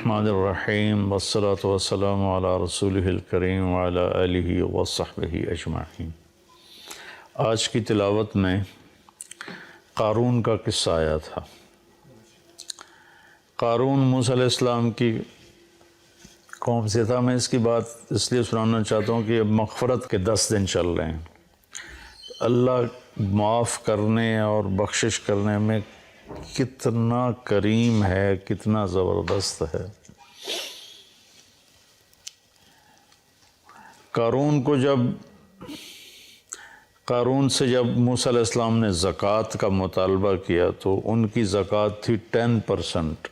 الرحمن الرحیم والصلاة والسلام علی رسولہ الکریم وعلی آلہ وصحبہ اجمعین۔ آج کی تلاوت میں قارون کا قصہ آیا تھا۔ قارون موسیٰ علیہ السلام کی قوم سے تھا۔ میں اس کی بات اس لیے سنانا چاہتا ہوں کہ اب مغفرت کے 10 دن چل رہے ہیں۔ اللہ معاف کرنے اور بخشش کرنے میں کتنا کریم ہے، کتنا زبردست ہے۔ قارون سے جب موسیٰ علیہ السلام نے زکوٰۃ کا مطالبہ کیا تو ان کی زکوٰۃ تھی 10%،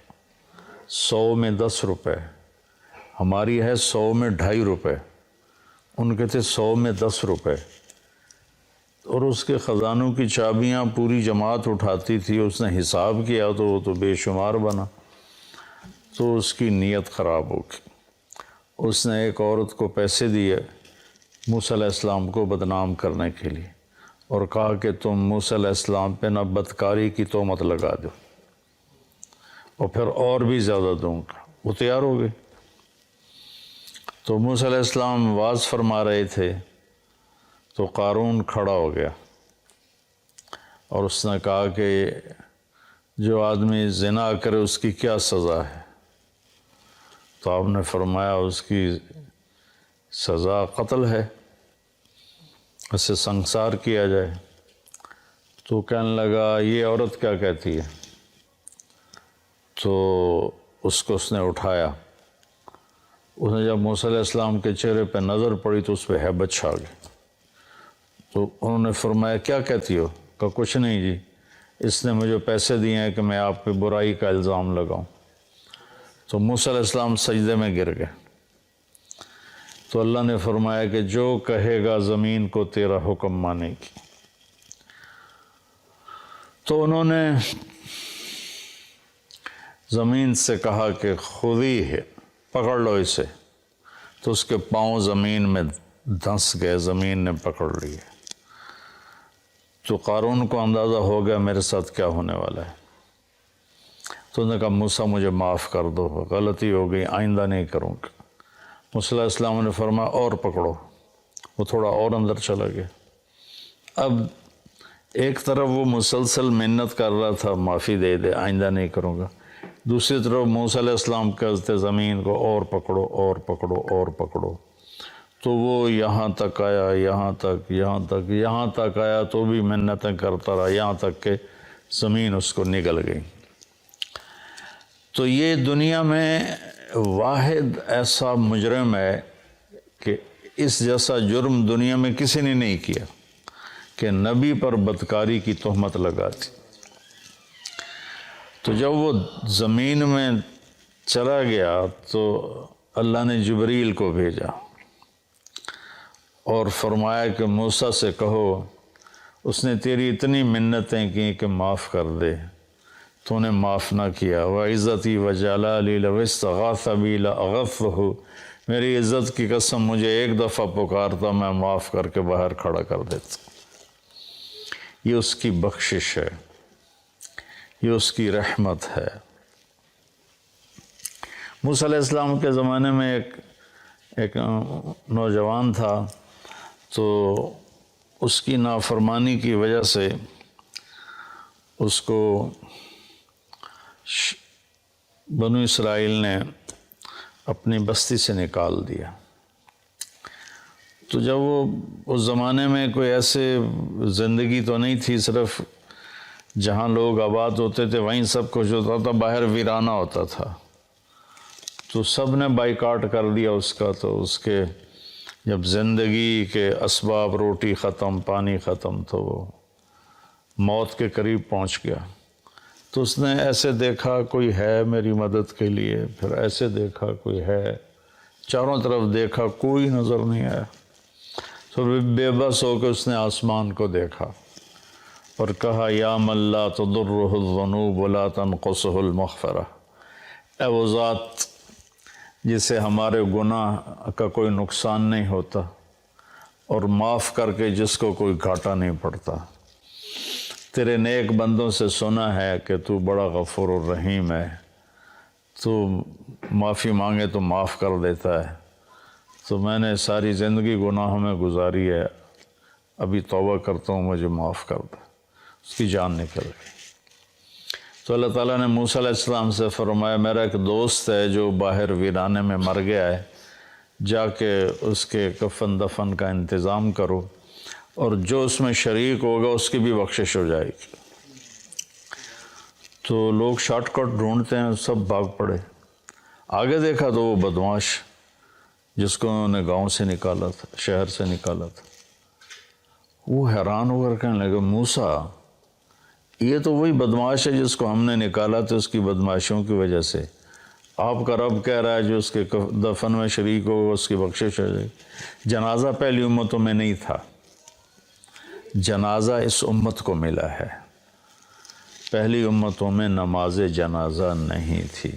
100 میں 10 روپے۔ ہماری ہے 100 میں 2.5 روپے، ان کے تھے 100 میں 10 روپے۔ اور اس کے خزانوں کی چابیاں پوری جماعت اٹھاتی تھی۔ اس نے حساب کیا تو وہ تو بے شمار بنا، تو اس کی نیت خراب ہو گئی۔ اس نے ایک عورت کو پیسے دیے موسیٰ علیہ السلام کو بدنام کرنے کے لیے، اور کہا کہ تم موسیٰ علیہ السلام پہ نہ بدکاری کی تہمت لگا دو، اور پھر اور بھی زیادہ دوں گا۔ وہ تیار ہو گئی۔ تو موسیٰ علیہ السلام وعظ فرما رہے تھے تو قارون کھڑا ہو گیا اور اس نے کہا کہ جو آدمی زنا کرے اس کی کیا سزا ہے؟ تو آپ نے فرمایا اس کی سزا قتل ہے، اسے سنسار کیا جائے۔ تو کہنے لگا یہ عورت کیا کہتی ہے؟ تو اس کو اس نے اٹھایا۔ اس نے جب موسیٰ علیہ السلام کے چہرے پہ نظر پڑی تو اس پہ ہیبت چھا گئی۔ تو انہوں نے فرمایا کیا کہتی ہو؟ کہا کچھ نہیں جی، اس نے مجھے پیسے دیے ہیں کہ میں آپ پہ برائی کا الزام لگاؤں۔ تو موسیٰ علیہ السلام سجدے میں گر گئے۔ تو اللہ نے فرمایا کہ جو کہے گا زمین کو تیرا حکم مانے گی۔ تو انہوں نے زمین سے کہا کہ خودی ہے، پکڑ لو اسے۔ تو اس کے پاؤں زمین میں دھنس گئے، زمین نے پکڑ لیے۔ تو قارون کو اندازہ ہو گیا میرے ساتھ کیا ہونے والا ہے۔ تو انہوں نے کہا موسیٰ مجھے معاف کر دو، غلطی ہو گئی، آئندہ نہیں کروں گا۔ موسیٰ علیہ السلام نے فرمایا اور پکڑو۔ وہ تھوڑا اور اندر چلا گیا۔ اب ایک طرف وہ مسلسل محنت کر رہا تھا معافی دے دے، آئندہ نہیں کروں گا، دوسری طرف موسیٰ علیہ السلام کہتے زمین کو اور پکڑو اور پکڑو اور پکڑو۔ تو وہ یہاں تک آیا، یہاں تک آیا تو بھی منتیں کرتا رہا، یہاں تک کہ زمین اس کو نگل گئی۔ تو یہ دنیا میں واحد ایسا مجرم ہے کہ اس جیسا جرم دنیا میں کسی نے نہیں کیا کہ نبی پر بدکاری کی تہمت لگا دی۔ تو جب وہ زمین میں چلا گیا تو اللہ نے جبریل کو بھیجا اور فرمایا کہ موسیٰ سے کہو اس نے تیری اتنی منتیں کی کہ معاف کر دے، تو نے معاف نہ کیا۔ وَعِزَّتِي وَجَلَالِي لَوْ اسْتَغَاثَ بِي لَأَغَثْتُهُ، میری عزت کی قسم مجھے ایک دفعہ پکارتا میں معاف کر کے باہر کھڑا کر دیتا۔ یہ اس کی بخشش ہے، یہ اس کی رحمت ہے۔ موسیٰ علیہ السلام کے زمانے میں ایک نوجوان تھا، تو اس کی نافرمانی کی وجہ سے اس کو بنو اسرائیل نے اپنی بستی سے نکال دیا۔ تو جب وہ اس زمانے میں کوئی ایسے زندگی تو نہیں تھی، صرف جہاں لوگ آباد ہوتے تھے وہیں سب کچھ ہوتا تھا، باہر ویرانہ ہوتا تھا۔ تو سب نے بائیکاٹ کر دیا اس کا۔ تو اس کے جب زندگی کے اسباب، روٹی ختم، پانی ختم، تو وہ موت کے قریب پہنچ گیا۔ تو اس نے ایسے دیکھا کوئی ہے میری مدد کے لیے، پھر ایسے دیکھا کوئی ہے، چاروں طرف دیکھا کوئی نظر نہیں آیا۔ تو بے بس ہو کے اس نے آسمان کو دیکھا اور کہا یا من لا تضرہ الذنوب ولا تنقصہ المغفرہ، اے وہ ذات جسے ہمارے گناہ کا کوئی نقصان نہیں ہوتا اور معاف کر کے جس کو کوئی گھاٹا نہیں پڑتا۔ تیرے نیک بندوں سے سنا ہے کہ تو بڑا غفور الرحیم ہے، تو معافی مانگے تو معاف کر دیتا ہے. تو میں نے ساری زندگی گناہوں میں گزاری ہے، ابھی توبہ کرتا ہوں، مجھے معاف کر دے. اس کی جان نکل گئی. تو اللہ تعالیٰ نے موسیٰ علیہ السلام سے فرمایا میرا ایک دوست ہے جو باہر ویرانے میں مر گیا ہے، جا کے اس کے کفن دفن کا انتظام کرو، اور جو اس میں شریک ہوگا اس کی بھی بخشش ہو جائے گی. تو لوگ شارٹ کٹ ڈھونڈتے ہیں، سب بھاگ پڑے. آگے دیکھا تو وہ بدمعاش جس کو انہوں نے گاؤں سے نکالا تھا، شہر سے نکالا تھا، وہ حیران ہو کر کہنے لگے موسیٰ یہ تو وہی بدمعاش ہے جس کو ہم نے نکالا تھا، اس کی بدمعاشیوں کی وجہ سے. آپ کا رب کہہ رہا ہے جو اس کے دفن میں شریک ہوگا اس کی بخشش ہو جائے گی. جنازہ پہلی امتوں میں نہیں تھا، جنازہ اس امت کو ملا ہے. پہلی امتوں میں نماز جنازہ نہیں تھی،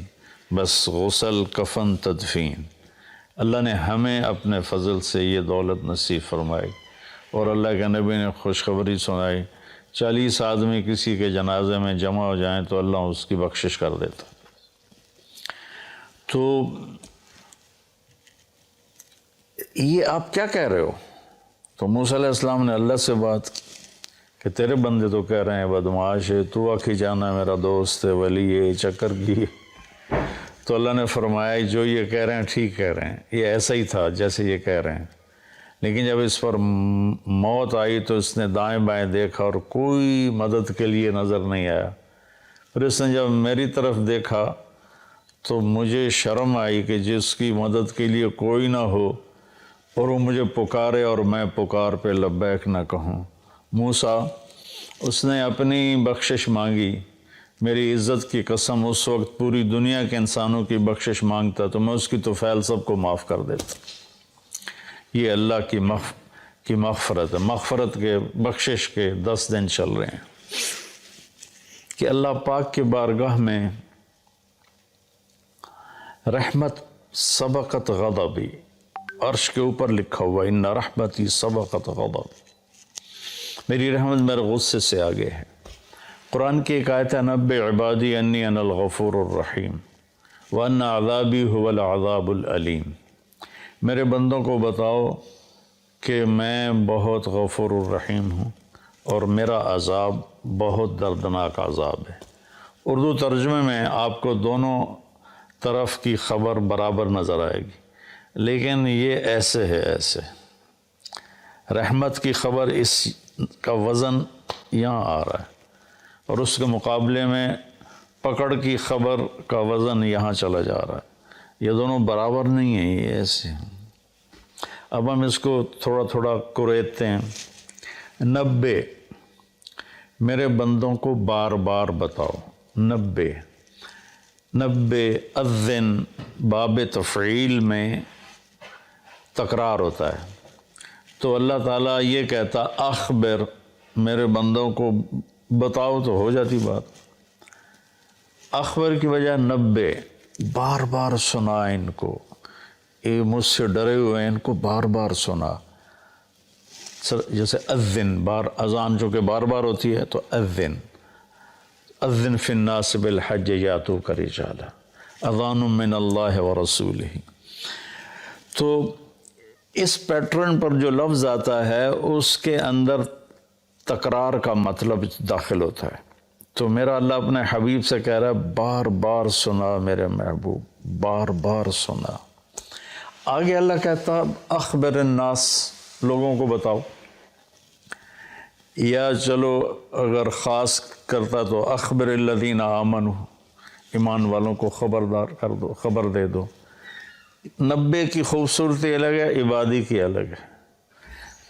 بس غسل، کفن، تدفین. اللہ نے ہمیں اپنے فضل سے یہ دولت نصیب فرمائی، اور اللہ کے نبی نے خوشخبری سنائی 40 آدمی کسی کے جنازے میں جمع ہو جائیں تو اللہ اس کی بخشش کر دیتا. تو یہ آپ کیا کہہ رہے ہو؟ تو موسیٰ علیہ السلام نے اللہ سے بات کہ تیرے بندے تو کہہ رہے ہیں بدمعاش ہے، تو آخی جانا میرا دوست ہے، ولی ہے، چکر کی. تو اللہ نے فرمایا جو یہ کہہ رہے ہیں ٹھیک کہہ رہے ہیں، یہ ایسا ہی تھا جیسے یہ کہہ رہے ہیں. لیکن جب اس پر موت آئی تو اس نے دائیں بائیں دیکھا اور کوئی مدد کے لیے نظر نہیں آیا. پھر اس نے جب میری طرف دیکھا تو مجھے شرم آئی کہ جس کی مدد کے لیے کوئی نہ ہو اور وہ مجھے پکارے اور میں پکار پہ لبیک نہ کہوں. موسیٰ اس نے اپنی بخشش مانگی، میری عزت کی قسم اس وقت پوری دنیا کے انسانوں کی بخشش مانگتا تو میں اس کی طفیل سب کو معاف کر دیتا. یہ اللہ کی مغفرت ہے. مغفرت کے بخشش کے 10 دن چل رہے ہیں کہ اللہ پاک کے بارگاہ میں رحمت سبقت غضبی، عرش کے اوپر لکھا ہوا ان رحمتی سبقت غضبی، میری رحمت میرے غصے سے آگے ہے. قرآن کی ایک آیت ہے نبئ عبادی انی انا الغفور الرحیم وان عذابی هو العذاب العلیم. میرے بندوں کو بتاؤ کہ میں بہت غفور الرحیم ہوں اور میرا عذاب بہت دردناک عذاب ہے. اردو ترجمے میں آپ کو دونوں طرف کی خبر برابر نظر آئے گی، لیکن یہ ایسے ہے، ایسے رحمت کی خبر اس کا وزن یہاں آ رہا ہے اور اس کے مقابلے میں پکڑ کی خبر کا وزن یہاں چلا جا رہا ہے. یہ دونوں برابر نہیں ہیں، یہ ایسے ہیں. اب ہم اس کو تھوڑا تھوڑا کریدتے ہیں. 90 میرے بندوں کو بار بار بتاؤ. 90 اذن باب تفعیل میں تکرار ہوتا ہے، تو اللہ تعالیٰ یہ کہتا اخبر میرے بندوں کو بتاؤ تو ہو جاتی بات. اخبر کی وجہ 90 بار بار سنا ان کو، یہ مجھ سے ڈرے ہوئے ہیں ان کو بار بار سنا. جیسے اذن بار اذان جو کہ بار بار ہوتی ہے تو اذن فی الناس بالحج یاتوک رجالا اذان من اللہ ورسولہ. تو اس پیٹرن پر جو لفظ آتا ہے اس کے اندر تکرار کا مطلب داخل ہوتا ہے. تو میرا اللہ اپنے حبیب سے کہہ رہا ہے بار بار سنا میرے محبوب، بار بار سنا. آگے اللہ کہتا اخبر الناس لوگوں کو بتاؤ، یا چلو اگر خاص کرتا تو اخبر الذین آمنوا ایمان والوں کو خبردار کر دو، خبر دے دو. 90 کی خوبصورتی الگ ہے، عبادی کی الگ ہے.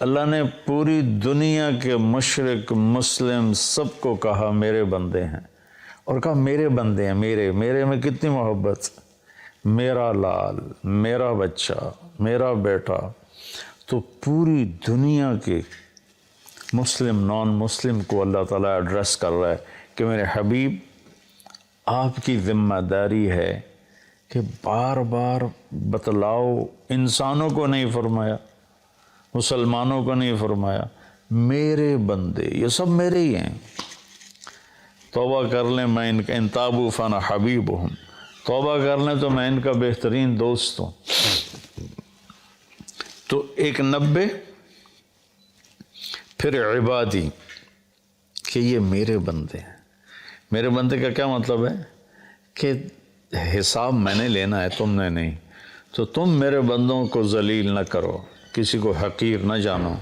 اللہ نے پوری دنیا کے مشرق مسلم سب کو کہا میرے بندے ہیں، اور کہا میرے بندے ہیں. میرے میں کتنی محبت، میرا لال، میرا بچہ، میرا بیٹا. تو پوری دنیا کے مسلم نان مسلم کو اللہ تعالیٰ ایڈریس کر رہا ہے کہ میرے حبیب آپ کی ذمہ داری ہے کہ بار بار بتلاؤ. انسانوں کو نہیں فرمایا، مسلمانوں کو نہیں فرمایا، میرے بندے یہ سب میرے ہی ہیں. توبہ کر لیں، میں ان تابوا فانا حبیبہم، توبہ کر لیں تو میں ان کا بہترین دوست ہوں. تو ایک 90، پھر عبادی کہ یہ میرے بندے ہیں. میرے بندے کا کیا مطلب ہے کہ حساب میں نے لینا ہے، تم نے نہیں. تو تم میرے بندوں کو ذلیل نہ کرو، کسی کو حقیر نہ جانو،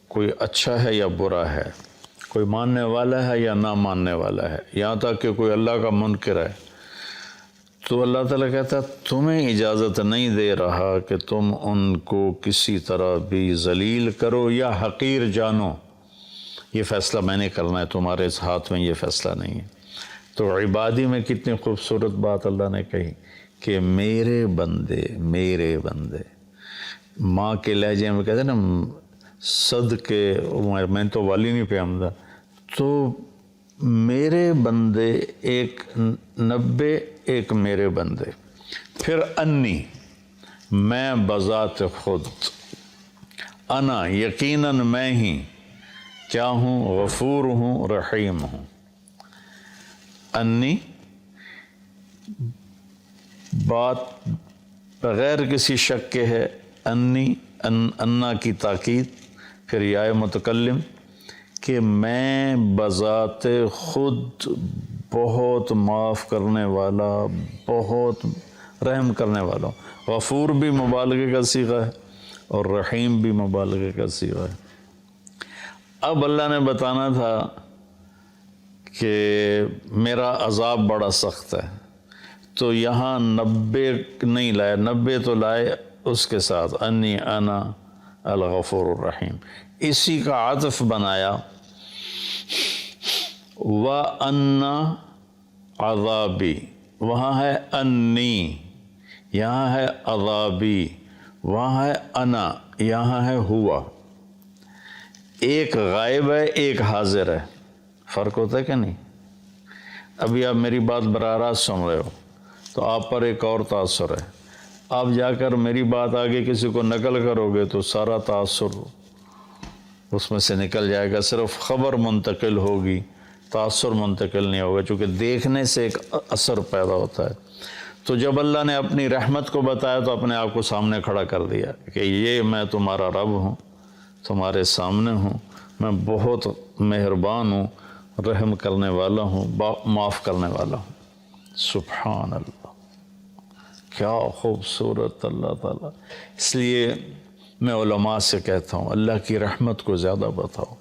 کوئی اچھا ہے یا برا ہے، کوئی ماننے والا ہے یا نہ ماننے والا ہے، یہاں تک کہ کوئی اللہ کا منکر ہے. تو اللہ تعالیٰ کہتا ہے تمہیں اجازت نہیں دے رہا کہ تم ان کو کسی طرح بھی ذلیل کرو یا حقیر جانو. یہ فیصلہ میں نے کرنا ہے، تمہارے اس ہاتھ میں یہ فیصلہ نہیں ہے. تو عبادی میں کتنی خوبصورت بات اللہ نے کہی کہ میرے بندے، میرے بندے. ماں کے لہجے میں کہتے ہیں نا صدقے، میں تو والی نہیں پہ آمدہ. تو میرے بندے ایک 90، ایک میرے بندے. پھر انی، میں بذات خود، انا یقیناً میں ہی کیا ہوں، غفور ہوں، رحیم ہوں. انی بات بغیر کسی شک کے ہے. انی انا کی تاکید، پھر یا متکلم کہ میں بذات خود بہت معاف کرنے والا، بہت رحم کرنے والا ہوں. غفور بھی مبالغے کا صیغہ ہے اور رحیم بھی مبالغے کا صیغہ ہے. اب اللہ نے بتانا تھا کہ میرا عذاب بڑا سخت ہے، تو یہاں 90 نہیں لائے، 90 تو لائے اس کے ساتھ انی انا الغفور الرحیم. اسی کا عطف بنایا وَأَنَّ عَذَابِي. وہاں ہے انی، یہاں ہے عذابی، وہاں ہے انا، یہاں ہے ہوا. ایک غائب ہے، ایک حاضر ہے. فرق ہوتا ہے کہ نہیں؟ ابھی آپ میری بات براہ راست سن رہے ہو تو آپ پر ایک اور تاثر ہے. آپ جا کر میری بات آگے کسی کو نقل کرو گے تو سارا تاثر اس میں سے نکل جائے گا. صرف خبر منتقل ہوگی، تاثر منتقل نہیں ہوگا، چونکہ دیکھنے سے ایک اثر پیدا ہوتا ہے. تو جب اللہ نے اپنی رحمت کو بتایا تو اپنے آپ کو سامنے کھڑا کر دیا کہ یہ میں تمہارا رب ہوں، تمہارے سامنے ہوں، میں بہت مہربان ہوں، رحم کرنے والا ہوں، معاف کرنے والا ہوں. سبحان اللہ، کیا خوبصورت اللہ تعالیٰ. اس لیے میں علماء سے کہتا ہوں اللہ کی رحمت کو زیادہ بتاؤ.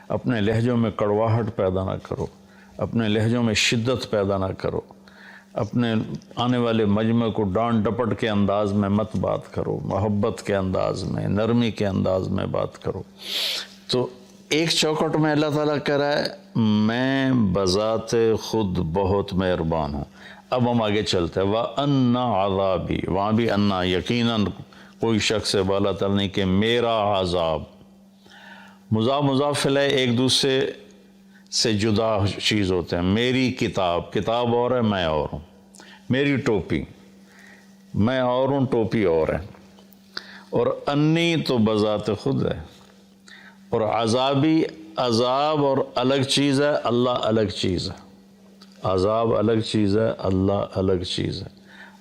اپنے لہجوں میں کڑواہٹ پیدا نہ کرو، اپنے لہجوں میں شدت پیدا نہ کرو، اپنے آنے والے مجمع کو ڈانٹ ڈپٹ کے انداز میں مت بات کرو، محبت کے انداز میں، نرمی کے انداز میں بات کرو. تو ایک چوکٹ میں اللہ تعالیٰ کہہ رہا ہے میں بذات خود بہت مہربان ہوں. اب ہم آگے چلتے ہیں. وَأَنَّ عَذَابِي، وہاں بھی انا، یقیناً کوئی شک سے بالا تر نہیں کہ میرا عذاب. مضاف مضاف الیہ ایک دوسرے سے جدا چیز ہوتے ہیں. میری کتاب، کتاب اور ہے، میں اور ہوں. میری ٹوپی، میں اور ہوں، ٹوپی اور ہے. اور انی تو بذات خود ہے. اور عذابی، عذاب اور الگ چیز ہے، اللہ الگ چیز ہے. عذاب الگ چیز ہے، اللہ الگ چیز ہے.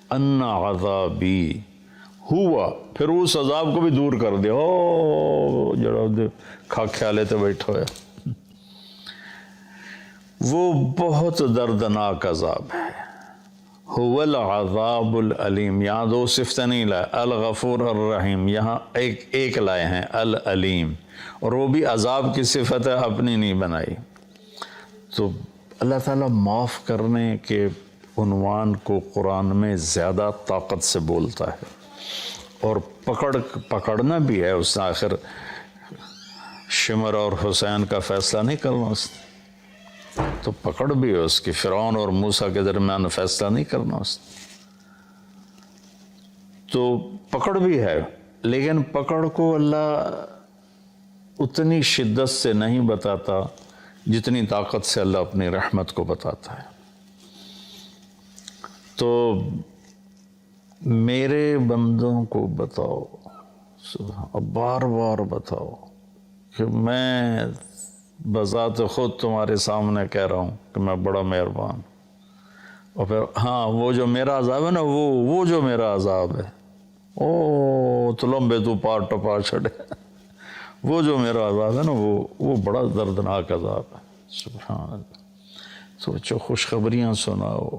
ان عذابی ہوا، پھر اس عذاب کو بھی دور کر دیا. او جڑا کھا خیالے تے بیٹھا ہے، وہ بہت دردناک عذاب ہے. هو العذاب العلیم. یہاں دو صفتیں نہیں لائے، الغفور الرحیم، یہاں ایک لائے ہیں العلیم. اور وہ بھی عذاب کی صفت ہے، اپنی نہیں بنائی. تو اللہ تعالیٰ معاف کرنے کے عنوان کو قرآن میں زیادہ طاقت سے بولتا ہے. اور پکڑنا بھی ہے. اس نے آخر شمر اور حسین کا فیصلہ نہیں کرنا اس نے، تو پکڑ بھی ہے اس کی. فرعون اور موسیٰ کے درمیان فیصلہ نہیں کرنا اس نے، تو پکڑ بھی ہے. لیکن پکڑ کو اللہ اتنی شدت سے نہیں بتاتا جتنی طاقت سے اللہ اپنی رحمت کو بتاتا ہے. تو میرے بندوں کو بتاؤ، اب بار بار بتاؤ کہ میں بذات خود تمہارے سامنے کہہ رہا ہوں کہ میں بڑا مہربان اور پھر ہاں وہ جو میرا عذاب ہے نا وہ جو میرا عذاب ہے او تو لمبے تو پار ٹپا چھڑے وہ جو میرا عذاب ہے نا وہ بڑا دردناک عذاب ہے. سبحان اللہ. سوچو خوشخبریاں سناؤ،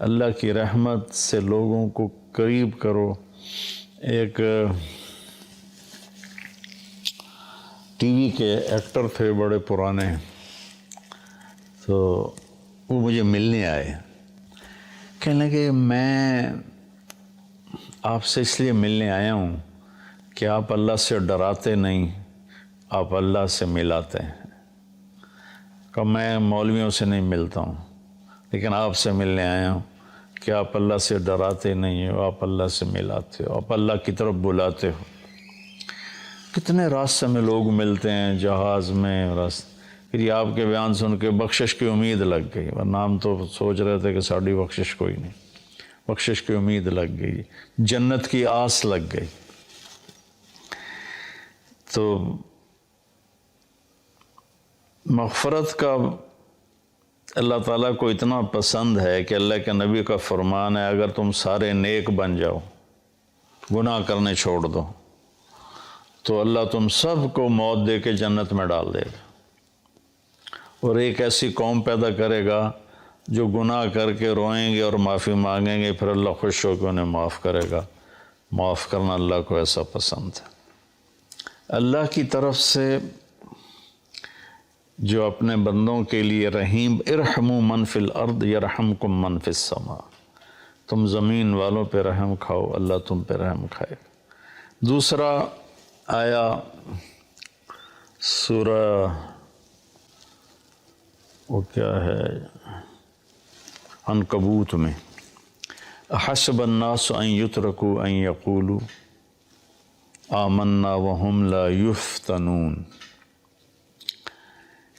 اللہ کی رحمت سے لوگوں کو قریب کرو. ایک ٹی وی کے ایکٹر تھے بڑے پرانے، تو وہ مجھے ملنے آئے، کہنے لگے میں آپ سے اس لیے ملنے آیا ہوں کہ آپ اللہ سے ڈراتے نہیں، آپ اللہ سے ملاتے ہیں. کہ میں مولویوں سے نہیں ملتا ہوں لیکن آپ سے ملنے آیا ہوں کہ آپ اللہ سے ڈراتے نہیں ہو، آپ اللہ سے ملاتے ہو، آپ اللہ کی طرف بلاتے ہو. کتنے راستے میں لوگ ملتے ہیں، جہاز میں پھر یہ آپ کے بیان سن کے بخشش کی امید لگ گئی، ورنہ ہم تو سوچ رہے تھے کہ ساڑھی بخشش کوئی نہیں. بخشش کی امید لگ گئی، جنت کی آس لگ گئی. تو مغفرت کا اللہ تعالیٰ کو اتنا پسند ہے کہ اللہ کے نبی کا فرمان ہے اگر تم سارے نیک بن جاؤ، گناہ کرنے چھوڑ دو، تو اللہ تم سب کو موت دے کے جنت میں ڈال دے گا، اور ایک ایسی قوم پیدا کرے گا جو گناہ کر کے روئیں گے اور معافی مانگیں گے، پھر اللہ خوش ہو کے انہیں معاف کرے گا. معاف کرنا اللہ کو ایسا پسند ہے. اللہ کی طرف سے جو اپنے بندوں کے لیے رحیم، ارحموا من فی الارض یرحمکم من فی السماء، تم زمین والوں پہ رحم کھاؤ اللہ تم پہ رحم کھائے. دوسرا آیا سورہ وہ کیا ہے عنکبوت میں، احسب الناس ان یترکوا ان یقولوا آمنا وہم لا یفتنون،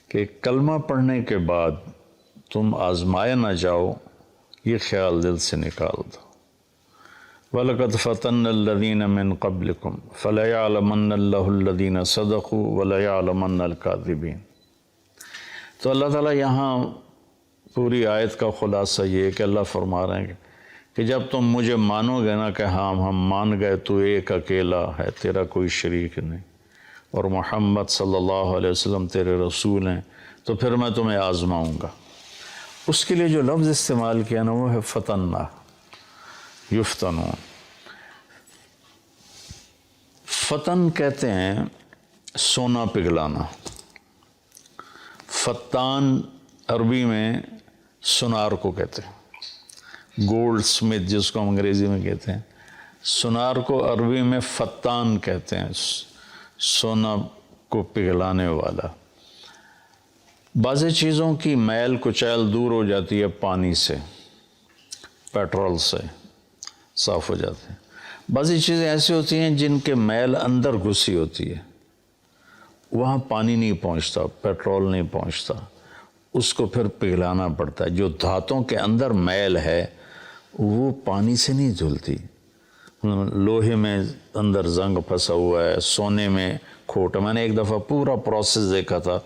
کہ کلمہ پڑھنے کے بعد تم آزمائے نہ جاؤ، یہ خیال دل سے نکال دو. وَلَقَدْ فَتَنَّ الَّذِينَ مِن قَبْلِكُمْ فَلَيَعْلَمَنَّ اللَّهُ الَّذِينَ صَدَقُوا وَلَيَعْلَمَنَّ الْكَاذِبِينَ. تو اللہ تعالیٰ یہاں پوری آیت کا خلاصہ یہ ہے کہ اللہ فرما رہے ہیں کہ جب تم مجھے مانو گے نا کہ ہاں ہم مان گئے تو ایک اکیلا ہے، تیرا کوئی شریک نہیں، اور محمد صلی اللہ علیہ وسلم تیرے رسول ہیں، تو پھر میں تمہیں آزماؤں گا. اس کے لیے جو لفظ استعمال کیا نا وہ ہے فتنہ، یفتنون. فتن کہتے ہیں سونا پگھلانا، فتان عربی میں سنار کو کہتے ہیں، گولڈ سمتھ جس کو ہم انگریزی میں کہتے ہیں، سنار کو عربی میں فتان کہتے ہیں، سونا کو پگھلانے والا. بعض چیزوں کی میل کچیل دور ہو جاتی ہے پانی سے، پیٹرول سے صاف ہو جاتے ہیں. بعضی چیزیں ایسی ہوتی ہیں جن کے میل اندر گھسی ہوتی ہے، وہاں پانی نہیں پہنچتا، پیٹرول نہیں پہنچتا، اس کو پھر پگھلانا پڑتا ہے. جو دھاتوں کے اندر میل ہے وہ پانی سے نہیں دھلتی. لوہے میں اندر زنگ پھنسا ہوا ہے، سونے میں کھوٹ. میں نے ایک دفعہ پورا پروسیس دیکھا تھا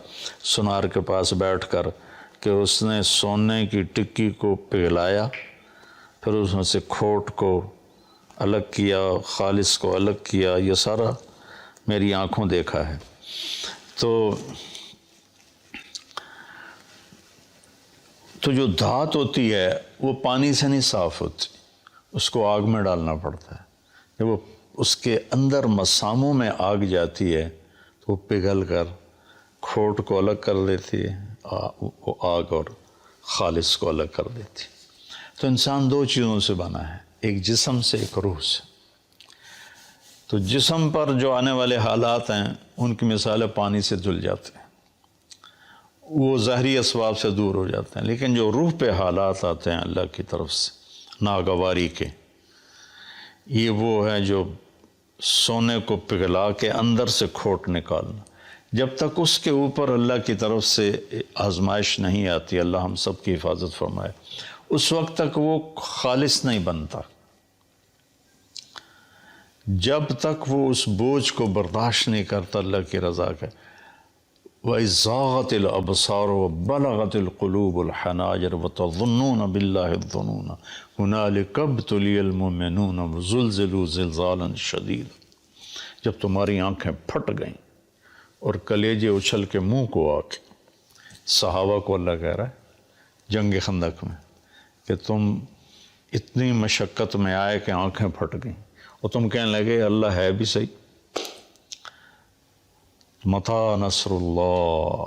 سنار کے پاس بیٹھ کر کہ اس نے سونے کی ٹکی کو پگھلایا، پھر اس میں سے کھوٹ کو الگ کیا، خالص کو الگ کیا. یہ سارا میری آنکھوں دیکھا ہے. تو جو دھات ہوتی ہے وہ پانی سے نہیں صاف ہوتی، اس کو آگ میں ڈالنا پڑتا ہے. جب وہ اس کے اندر مساموں میں آگ جاتی ہے تو وہ پگھل کر کھوٹ کو الگ کر دیتی ہے، وہ آگ اور خالص کو الگ کر دیتی. تو انسان دو چیزوں سے بنا ہے، ایک جسم سے، ایک روح سے. تو جسم پر جو آنے والے حالات ہیں ان کی مثال پانی سے دھل جاتے ہیں، وہ ظاہری اسباب سے دور ہو جاتے ہیں. لیکن جو روح پہ حالات آتے ہیں اللہ کی طرف سے ناگواری کے، یہ وہ ہے جو سونے کو پگھلا کے اندر سے کھوٹ نکالنا. جب تک اس کے اوپر اللہ کی طرف سے آزمائش نہیں آتی، اللہ ہم سب کی حفاظت فرمائے، اس وقت تک وہ خالص نہیں بنتا. جب تک وہ اس بوجھ کو برداشت نہیں کرتا اللہ کی رضا کا، وَإِذْ زَاغَتِ الْأَبْصَارُ وَبَلَغَتِ الْقُلُوبُ الْحَنَاجِرَ وَتَظُنُّونَ بِاللَّهِ الظُّنُونَ هُنَالِكَ ابْتُلِيَ الْمُؤْمِنُونَ وَزُلْزِلُوا زِلْزَالًا شَدِيدًا، جب تمہاری آنکھیں پھٹ گئیں اور کلیجے اچھل کے منہ کو آ کے، صحابہ کو اللہ کہہ رہا ہے جنگ خندق میں کہ تم اتنی مشقت میں آئے کہ آنکھیں پھٹ گئیں اور تم کہنے لگے اللہ ہے بھی صحیح، متی نصر اللہ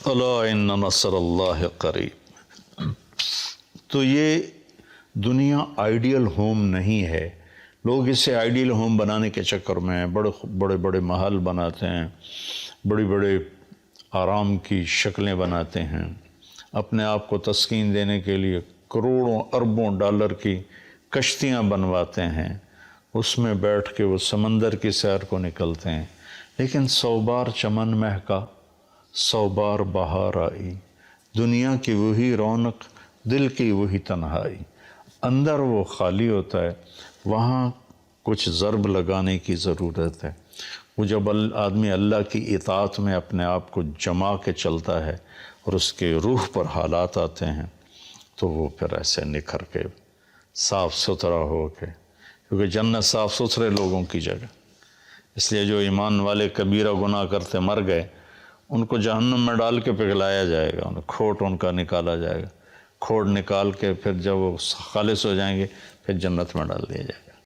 الا ان نصر اللہ قریب۔ تو یہ دنیا آئیڈیل ہوم نہیں ہے، لوگ اسے آئیڈیل ہوم بنانے کے چکر میں بڑے بڑے محل بناتے ہیں، بڑی بڑے آرام کی شکلیں بناتے ہیں، اپنے آپ کو تسکین دینے کے لیے کروڑوں اربوں ڈالر کی کشتیاں بنواتے ہیں، اس میں بیٹھ کے وہ سمندر کی سیر کو نکلتے ہیں، لیکن 100 بار چمن مہکا 100 بار بہار آئی، دنیا کی وہی رونق دل کی وہی تنہائی، اندر وہ خالی ہوتا ہے، وہاں کچھ ضرب لگانے کی ضرورت ہے۔ وہ جب آدمی اللہ کی اطاعت میں اپنے آپ کو جما کے چلتا ہے اور اس کے روح پر حالات آتے ہیں تو وہ پھر ایسے نکھر کے صاف ستھرا ہو کے، کیونکہ جنت صاف ستھرے لوگوں کی جگہ، اس لیے جو ایمان والے کبیرہ گناہ کرتے مر گئے ان کو جہنم میں ڈال کے پگھلایا جائے گا، کھوٹ ان کا نکالا جائے گا، کھوٹ نکال کے پھر جب وہ خالص ہو جائیں گے پھر جنت میں ڈال دیا جائے گا۔